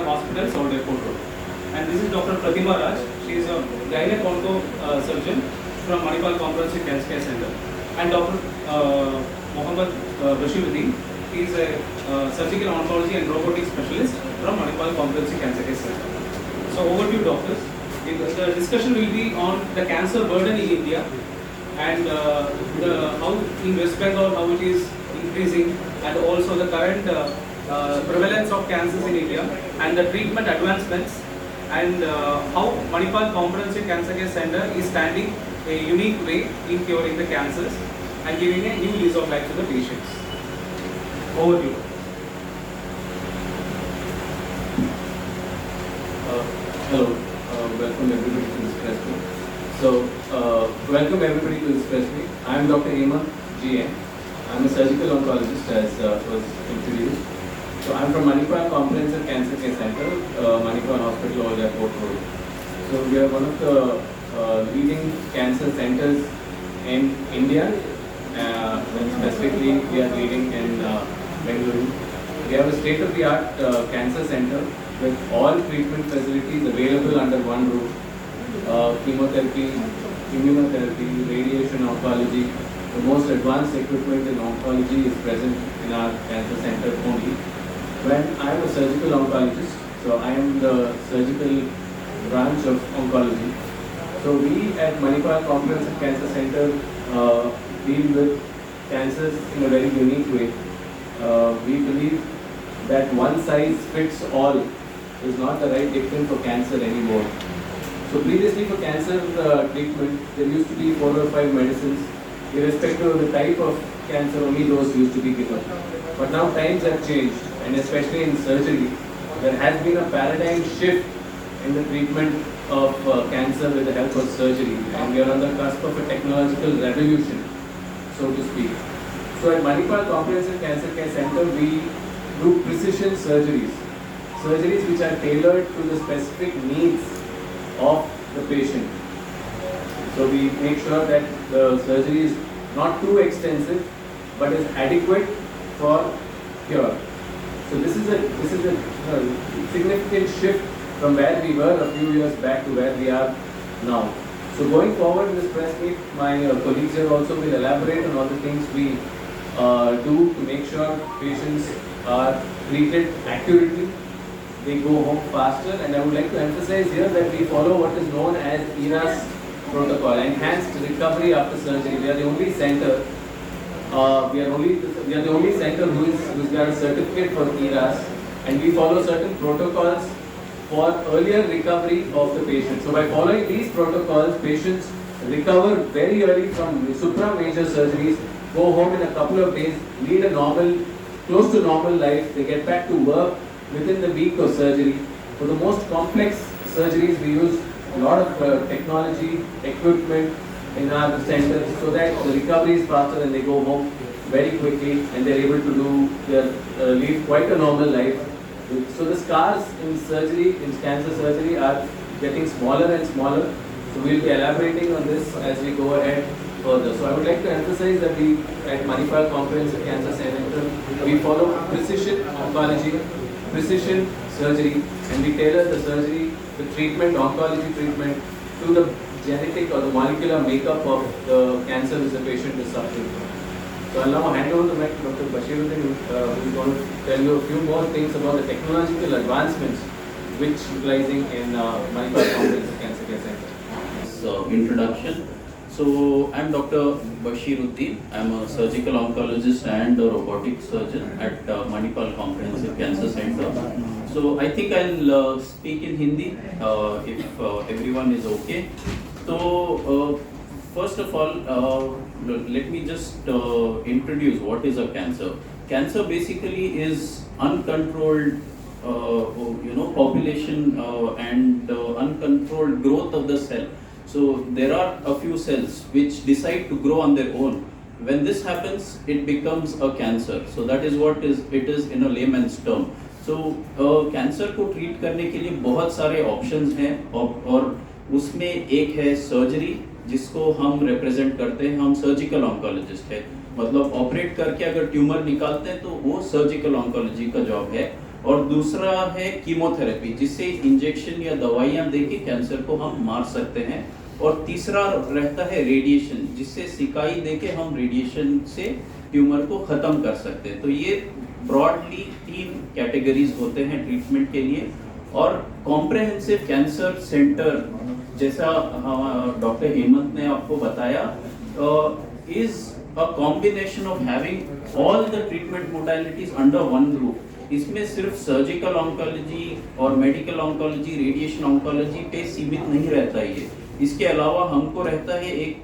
Hospital, South Airport Road. And this is Dr. Pratima Raj. She is a gynec-onco surgeon from Manipal Comprehensive Cancer Care Center. And Dr. Mohammad Bashiruddin. He is a surgical oncology and robotics specialist from Manipal Comprehensive Cancer Care Center. So over to you, doctors. The discussion will be on the cancer burden in India and how in West Bengal how it is increasing, and also the current prevalence of cancers in India and the treatment advancements, and how Manipal Comprehensive Cancer Care Center is standing a unique way in curing the cancers and giving a new lease of life to the patients. Over to you. Hello, welcome everybody to this press meet. So, welcome everybody to this press meet. I am Dr. Hemant GN. I am a surgical oncologist, as was introduced. So, I am from Manipal Comprehensive Cancer Care Center, Manipal Hospital, Old Airport Road. So, we are one of the leading cancer centers in India. Specifically, we are leading in Bengaluru. We have a state-of-the-art cancer center with all treatment facilities available under one roof. Chemotherapy, immunotherapy, radiation oncology. The most advanced equipment in oncology is present in our cancer center only. When I am a surgical oncologist, so I am the surgical branch of oncology. So we at Manipal Comprehensive Cancer Center deal with cancers in a very unique way. We believe that one size fits all is not the right treatment for cancer anymore. So previously for cancer treatment, there used to be 4 or 5 medicines. Irrespective of the type of cancer, only those used to be given. But now times have changed, and especially in surgery, there has been a paradigm shift in the treatment of cancer with the help of surgery. And we are on the cusp of a technological revolution, so to speak. So at Manipal Comprehensive Cancer Care Center, we do precision surgeries. Surgeries which are tailored to the specific needs of the patient. So we make sure that the surgery is not too extensive, but is adequate for cure. So this is a significant shift from where we were a few years back to where we are now. So going forward in this press meet, my colleagues here also will elaborate on all the things we do to make sure patients are treated accurately, they go home faster, and I would like to emphasize here that we follow what is known as ERAS protocol, Enhanced Recovery After Surgery. We are the only center, we are the only center who's got a certificate for ERAS, and we follow certain protocols for earlier recovery of the patient. So by following these protocols, patients recover very early from supra-major surgeries, go home in a couple of days, lead a normal, close to normal life. They get back to work within the week of surgery. For the most complex surgeries, we use a lot of technology, equipment in our center so that the recovery is faster and they go home very quickly and they're able to lead quite a normal life. So the scars in surgery, in cancer surgery, are getting smaller and smaller. So we'll be elaborating on this as we go ahead further. So I would like to emphasize that we at Manipal Comprehensive Cancer Center, we follow precision oncology, precision surgery, and we tailor the surgery, the treatment, oncology treatment to the genetic or the molecular makeup of the cancer which the patient is suffering from. So I'll now hand over the mic to Dr. Bashiruddin, who is going to tell you a few more things about the technological advancements which utilizing in Manipal Comprehensive Cancer Care Center. Introduction. So I'm Dr. Bashiruddin. I'm a surgical oncologist and a robotic surgeon at Manipal Comprehensive Cancer Center. So I think I'll speak in Hindi if everyone is okay. So first of all, let me just introduce what is a cancer. Cancer basically is uncontrolled population and uncontrolled growth of the cell. So there are a few cells which decide to grow on their own. When this happens, it becomes a cancer. So that is what it is in a layman's term. So cancer को treat करने के लिए बहुत सारे options हैं और उसमें एक है सर्जरी जिसको हम रिप्रेजेंट करते हैं, हम सर्जिकल ऑन्कोलॉजिस्ट है, मतलब ऑपरेट करके अगर ट्यूमर निकालते हैं तो वो सर्जिकल ऑन्कोलॉजी का जॉब है। और दूसरा है कीमोथेरेपी, जिससे इंजेक्शन या दवाइयाँ देके कैंसर को हम मार सकते हैं। और तीसरा रहता है रेडिएशन, जिससे सिकाई देके हम रेडिएशन से ट्यूमर को ख़त्म कर सकते हैं। तो ये ब्रॉडली 3 कैटेगरीज होते हैं ट्रीटमेंट के लिए। और कॉम्प्रहेंसिव कैंसर सेंटर, जैसा डॉक्टर हेमंत ने आपको बताया, is a combination of having all the treatment modalities under one roof. इसमें सिर्फ सर्जिकल ऑन्कोलॉजी और मेडिकल ऑन्कोलॉजी, रेडिएशन ऑन्कोलॉजी पे सीमित नहीं रहता ये। इसके अलावा हमको रहता है एक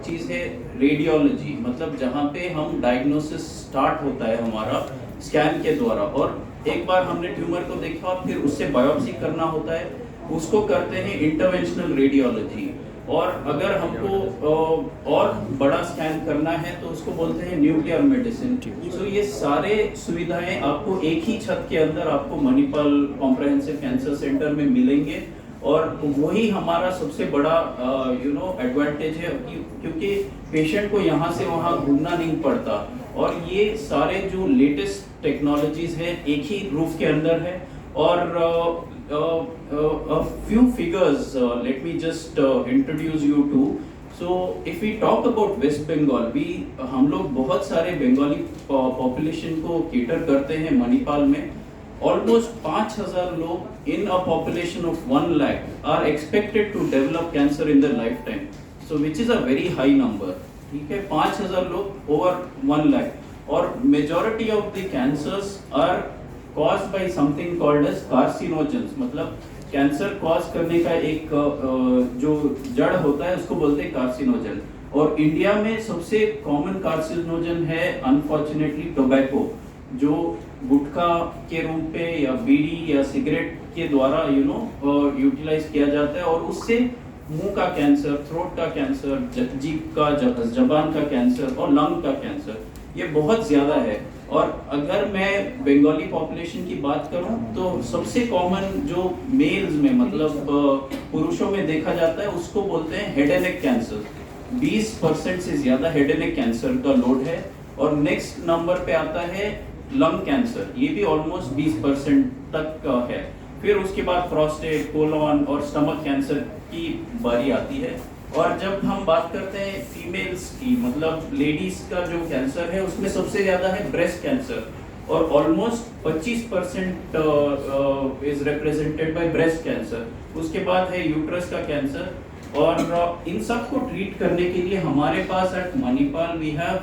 चीज़ है रेडियोलॉजी, मतलब जहाँ पे हम डायग्नोसिस स्टार्ट होता है हमारा स्कैन के द्वारा, और एक बार हमने ट्यूमर को देखा फिर उससे बायोप्सी करना होता है, उसको करते हैं इंटरवेंशनल रेडियोलॉजी। और अगर हमको और बड़ा स्कैन करना है तो उसको बोलते हैं न्यूक्लियर मेडिसिन। तो ये सारे सुविधाएं आपको एक ही छत के अंदर आपको मणिपाल कॉम्प्रहेंसिव कैंसर सेंटर में मिलेंगे। और वही हमारा सबसे बड़ा एडवांटेज है, क्योंकि पेशेंट को यहाँ से वहाँ घूमना नहीं पड़ता। और ये सारे जो लेटेस्ट टेक्नोलॉजीज है एक ही रूफ के अंदर है। और a few figures, let me just introduce you to. So if we talk about West Bengal, हम लोग बहुत सारे बंगाली पॉपुलेशन को केटर करते हैं मणिपाल में। Almost 5,000 लोग in a population of 1 lakh are expected to develop cancer in their lifetime. So which is a very high number. ठीक है, 5,000 लोग over 1 lakh. और majority of the cancers are caused by something called as carcinogens, मतलब cancer cause करने का एक जो जड़ होता है उसको बोलते हैं कार्सिनोजन। और इंडिया में सबसे कॉमन कार्सिनोजन है अनफॉर्चुनेटली टोबैको, जो गुटखा के रूप पे या बीड़ी या सिगरेट के द्वारा यूटिलाइज किया जाता है। और उससे मुंह का कैंसर, थ्रोट का कैंसर, जीभ का, जबान का कैंसर और लंग का कैंसर, ये बहुत ज्यादा है। और अगर मैं बंगाली पॉपुलेशन की बात करूं तो सबसे कॉमन जो मेल्स में, मतलब पुरुषों में देखा जाता है, उसको बोलते हैं हेड एंड नेक कैंसर। 20% से ज्यादा हेड एंड नेक कैंसर का लोड है। और नेक्स्ट नंबर पे आता है लंग कैंसर, ये भी ऑलमोस्ट 20% तक का है। फिर उसके बाद प्रोस्टेट, कोलोन और स्टमक कैंसर की बारी आती है। और जब हम बात करते हैं फीमेल्स की, मतलब लेडीज का जो कैंसर है, उसमें सबसे ज्यादा है ब्रेस्ट कैंसर, और almost 25% is represented by breast cancer. उसके बाद है यूट्रस का कैंसर। और इन सब को ट्रीट करने के लिए हमारे पास at Manipal we have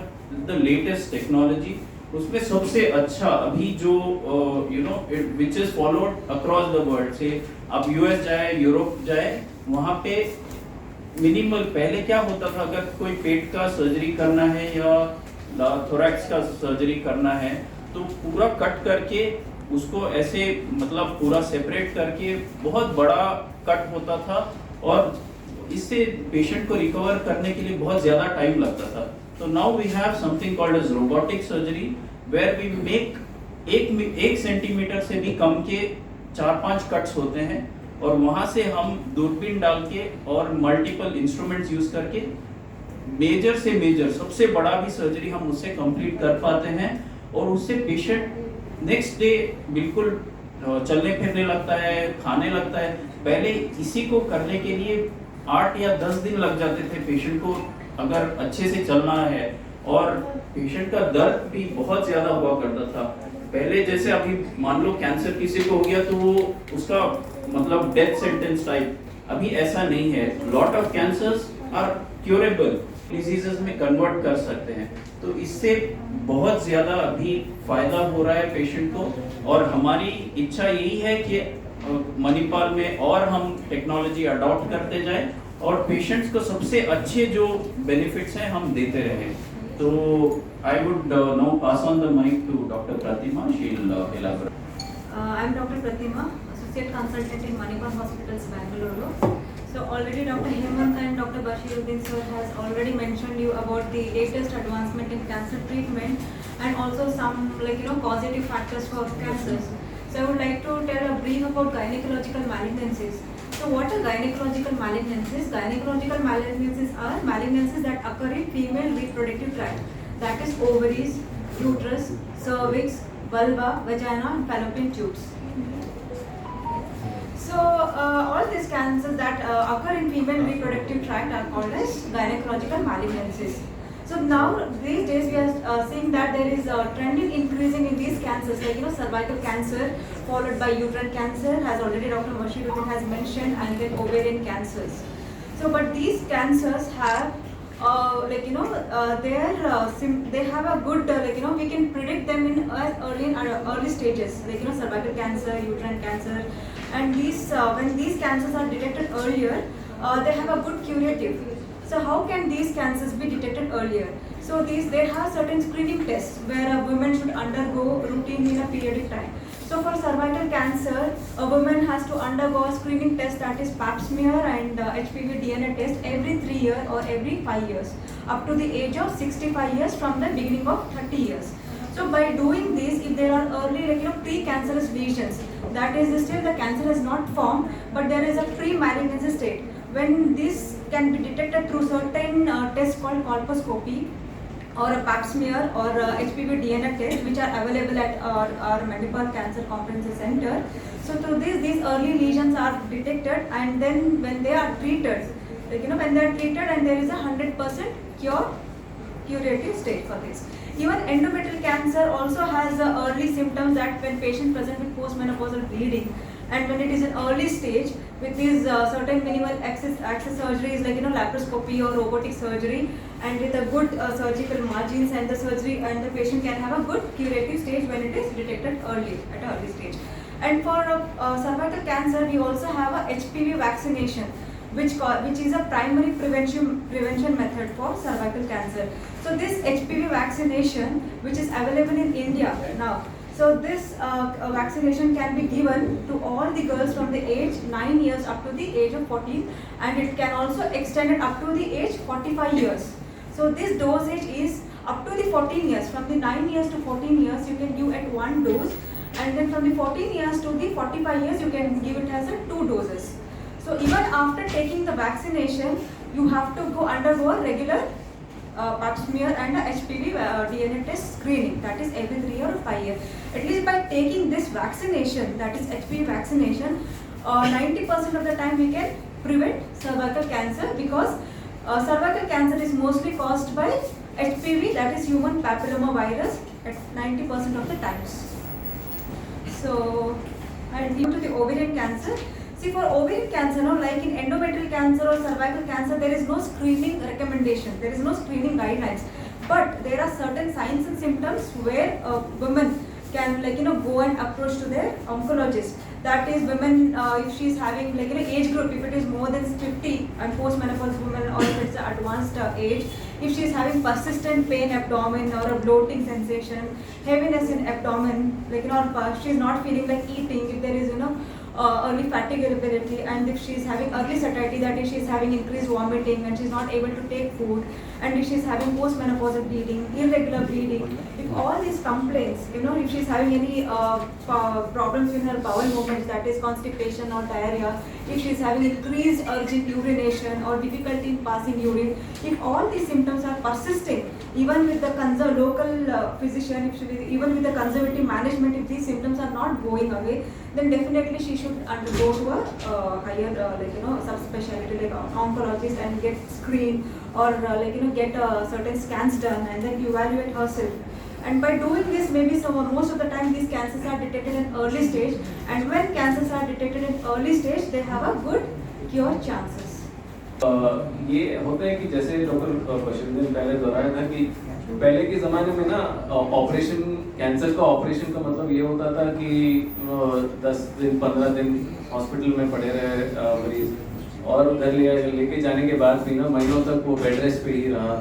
the latest technology. उसमें सबसे अच्छा अभी जो which is followed across the world, से आप यूएस जाए, यूरोप जाए, वहाँ पे मिनिमल, पहले क्या होता था, अगर कोई पेट का सर्जरी करना है या थोरैक्स का सर्जरी करना है तो पूरा कट करके उसको ऐसे, मतलब पूरा सेपरेट करके बहुत बड़ा कट होता था, और इससे पेशेंट को रिकवर करने के लिए बहुत ज्यादा टाइम लगता था। तो now we have something called as robotic surgery, where we make 1 centimetre से भी कम के 4-5 कट्स होते हैं, और वहां से हम दूरबीन डाल के और मल्टीपल इंस्ट्रूमेंट्स यूज करके मेजर से मेजर, सबसे बड़ा भी सर्जरी हम उससे कंप्लीट कर पाते हैं। और उससे पेशेंट नेक्स्ट डे बिल्कुल चलने फिरने लगता है, खाने लगता है। पहले इसी को करने के लिए 8 या 10 दिन लग जाते थे पेशेंट को, अगर अच्छे से चलना है। और पेशेंट का दर्द भी बहुत ज्यादा हुआ करता था पहले। जैसे अभी मान लो कैंसर किसी को हो गया तो वो उसका मतलब डेथ सेंटेंस टाइप, अभी ऐसा नहीं है। Lot of cancers are curable, diseases में कन्वर्ट कर सकते हैं। तो इससे बहुत ज्यादा अभी फायदा हो रहा है पेशेंट को। और हमारी इच्छा यही है कि मणिपाल में और हम टेक्नोलॉजी अडॉप्ट करते जाएं और पेशेंट्स को सबसे अच्छे जो बेनिफिट्स हैं हम देते रहें। तो I would now pass on the mic to doctor Pratima, she will elaborate. I am Dr. Pratima, Associate Consultant in Manipal Hospitals, Bangalore. So already Dr. Hemant and Dr. Bashiruddin sir has already mentioned you about the latest advancement in cancer treatment and also some causative factors for cancers. So I would like to tell a brief about gynecological malignancies. So what are gynecological malignancies? Gynecological malignancies are malignancies that occur in female reproductive tract, that is ovaries, uterus, cervix, vulva, vagina, and fallopian tubes. So all these cancers that occur in female reproductive tract are called as gynecological malignancies. So now these days we are seeing that there is a trend in increasing in these cancers, like cervical cancer followed by uterine cancer, as already Dr. Bashiruddin has mentioned, and then ovarian cancers. So but these cancers have they have a good we can predict them in early stages, cervical cancer, uterine cancer, and these when these cancers are detected earlier, they have a good curative. So how can these cancers be detected earlier? So they have certain screening tests where a woman should undergo routine in a periodic time. So for cervical cancer, a woman has to undergo a screening test, that is pap smear and HPV DNA test every 3 years or every 5 years, up to the age of 65 years from the beginning of 30 years. So by doing this, if there are early pre-cancerous lesions, that is still the cancer has not formed, but there is a pre-malignancy state. When this can be detected through certain tests called colposcopy, or a pap smear or HPV DNA test, which are available at our Manipal Cancer Comprehensive Center. So through these early lesions are detected, and then when they are treated, when they are treated and there is a 100% curative state for this. Even endometrial cancer also has early symptoms, that when patient present with postmenopausal bleeding, and when it is an early stage with these certain minimal access surgeries like laparoscopy or robotic surgery, and with a good surgical margins, and the surgery and the patient can have a good curative stage when it is detected early at an early stage. And for cervical cancer, we also have a HPV vaccination, which is a primary prevention method for cervical cancer. So this HPV vaccination, which is available in India now. So this vaccination can be given to all the girls from the age 9 years up to the age of 14, and it can also extend it up to the age 45 years. So this dosage is up to the 14 years. From the 9 years to 14 years, you can give at 1 dose, and then from the 14 years to the 45 years, you can give it as a 2 doses. So even after taking the vaccination, you have to undergo a regular pap smear and a HPV DNA test screening, that is every 3 or 5 years. At least by taking this vaccination, that is HPV vaccination, 90% of the time we can prevent cervical cancer, because cervical cancer is mostly caused by HPV, that is human papilloma virus, at 90% of the times. So, and due to the ovarian cancer, see for ovarian cancer, like in endometrial cancer or cervical cancer, there is no screening recommendation, there is no screening guidelines. But there are certain signs and symptoms where women can go and approach to their oncologist. That is women, if she is having age group, if it is more than 50 and postmenopausal women, or if it's advanced age, if she is having persistent pain abdomen or a bloating sensation, heaviness in abdomen, or she is not feeling like eating, if there is early fatigability, and if she is having early satiety, that is she is having increased vomiting and she is not able to take food, and if she is having postmenopausal bleeding, irregular bleeding, if all these complaints, if she is having any problems in her bowel movements, that is constipation or diarrhea, if she is having increased urgent urination or difficulty in passing urine, if all these symptoms are persisting, even with the local physician, even with the conservative management, if these symptoms are not going away, then definitely she should undergo to a higher subspecialty like oncologist and get screened, or get certain scans done and then evaluate herself. And by doing this, maybe most of the time these cancers are detected in early stage, and when cancers are detected in early stage, they have a good cure chances. ये होता है कि जैसे doctor Bashiruddin पहले दोहराया था कि पहले के ज़माने में ना ऑपरेशन, कैंसर का ऑपरेशन का मतलब ये होता था कि 10 दिन 15 दिन हॉस्पिटल में पड़े रहे मरीज, और घर लेके जाने के बाद भी ना महीनों तक वो बेड रेस्ट पे ही रहा,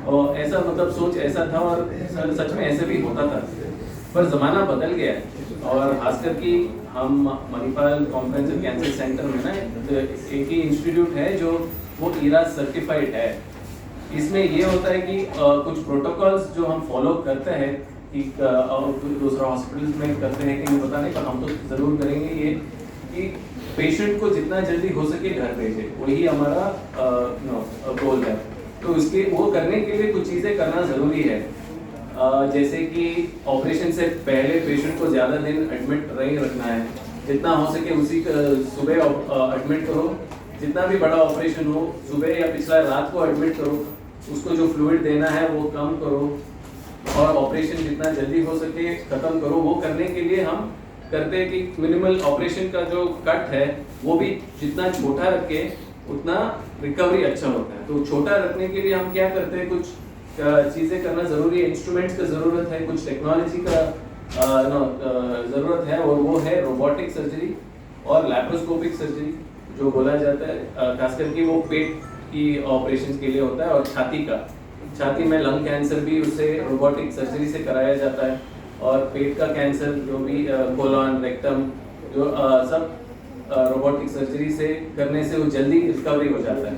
और ऐसा सोच ऐसा था, और सच में ऐसे भी होता था। पर ज़माना बदल गया है, और खासकर कि हम मणिपाल कॉम्प्रिहेंसिव कैंसर सेंटर में ना एक ही इंस्टीट्यूट है जो वो IRA सर्टिफाइड है। इसमें ये होता है कि कुछ प्रोटोकॉल्स जो हम फॉलो करते हैं कि दूसरा हॉस्पिटल में करते हैं कि नहीं पता नहीं, पर हम तो ज़रूर करेंगे ये कि पेशेंट को जितना जल्दी हो सके घर भेजे, वही हमारा गोल है। तो उसके वो करने के लिए कुछ चीज़ें करना ज़रूरी है। जैसे कि ऑपरेशन से पहले पेशेंट को ज़्यादा दिन एडमिट नहीं रखना है, जितना हो सके उसी सुबह एडमिट करो, जितना भी बड़ा ऑपरेशन हो सुबह या पिछला रात को एडमिट करो, उसको जो फ्लूइड देना है वो कम करो और ऑपरेशन जितना जल्दी हो सके ख़त्म करो। वो करने के लिए हम करते हैं कि मिनिमल ऑपरेशन का जो कट है वो भी जितना छोटा रखे उतना रिकवरी अच्छा होता है। तो छोटा रखने के लिए हम क्या करते हैं, कुछ चीज़ें करना ज़रूरी है, इंस्ट्रूमेंट्स का ज़रूरत है, कुछ टेक्नोलॉजी का ज़रूरत है, और वो है रोबोटिक सर्जरी और लैप्रोस्कोपिक सर्जरी जो बोला जाता है, खास करके वो पेट की ऑपरेशन के लिए होता है, और छाती में लंग कैंसर भी उसे रोबोटिक सर्जरी से कराया जाता है, और पेट का कैंसर जो भी कोलन रेक्टम जो सब रोबोटिक सर्जरी से करने से वो जल्दी रिकवरी हो जाता है।